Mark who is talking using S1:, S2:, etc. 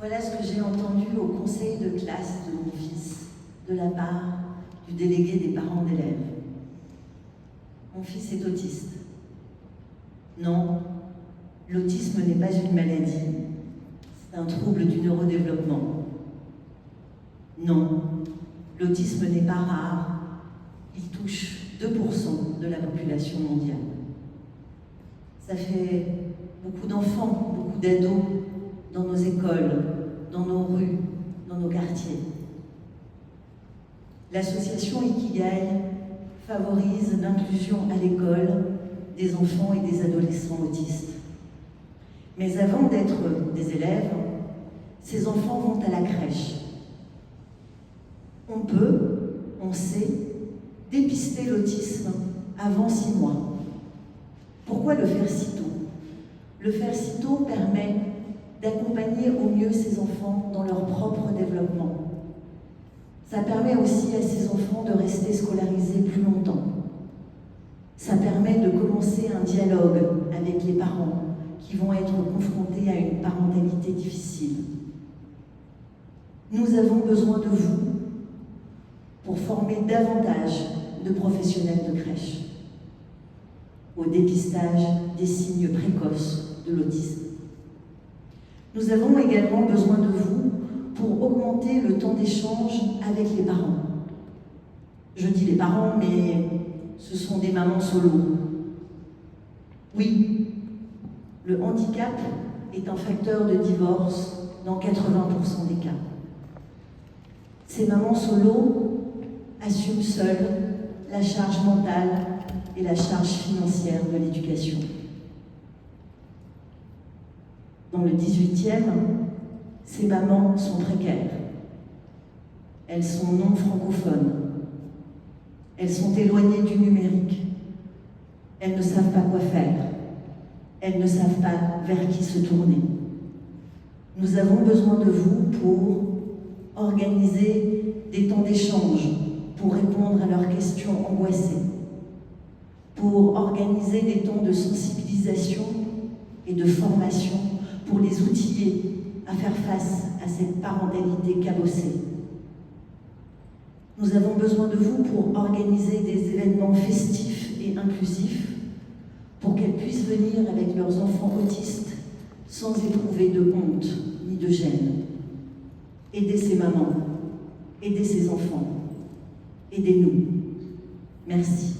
S1: Voilà ce que j'ai entendu au conseil de classe de mon fils, de la part du délégué des parents d'élèves. Mon fils est autiste. Non, l'autisme n'est pas une maladie, c'est un trouble du neurodéveloppement. Non, l'autisme n'est pas rare, il touche 2% de la population mondiale. Ça fait beaucoup d'enfants, beaucoup d'ados dans nos écoles, dans nos rues, dans nos quartiers. L'association Ikigai favorise l'inclusion à l'école des enfants et des adolescents autistes. Mais avant d'être des élèves, ces enfants vont à la crèche. On sait, dépister l'autisme avant 6 mois. Pourquoi le faire si tôt? Le faire si tôt permet d'accompagner au mieux ces enfants dans leur propre développement. Ça permet aussi à ces enfants de rester scolarisés plus longtemps. Ça permet de commencer un dialogue avec les parents qui vont être confrontés à une parentalité difficile. Nous avons besoin de vous pour former davantage de professionnels de crèche au dépistage des signes précoces de l'autisme. Nous avons également besoin de vous pour augmenter le temps d'échange avec les parents. Je dis les parents, mais ce sont des mamans solo. Oui, le handicap est un facteur de divorce dans 80% des cas. Ces mamans solo assument seules la charge mentale et la charge financière de l'éducation. Dans le 18e, ces mamans sont précaires. Elles sont non francophones. Elles sont éloignées du numérique. Elles ne savent pas quoi faire. Elles ne savent pas vers qui se tourner. Nous avons besoin de vous pour organiser des temps d'échange, pour répondre à leurs questions angoissées, pour organiser des temps de sensibilisation et de formation pour les outiller à faire face à cette parentalité cabossée. Nous avons besoin de vous pour organiser des événements festifs et inclusifs pour qu'elles puissent venir avec leurs enfants autistes sans éprouver de honte ni de gêne. Aidez ces mamans, aidez ces enfants, aidez-nous. Merci.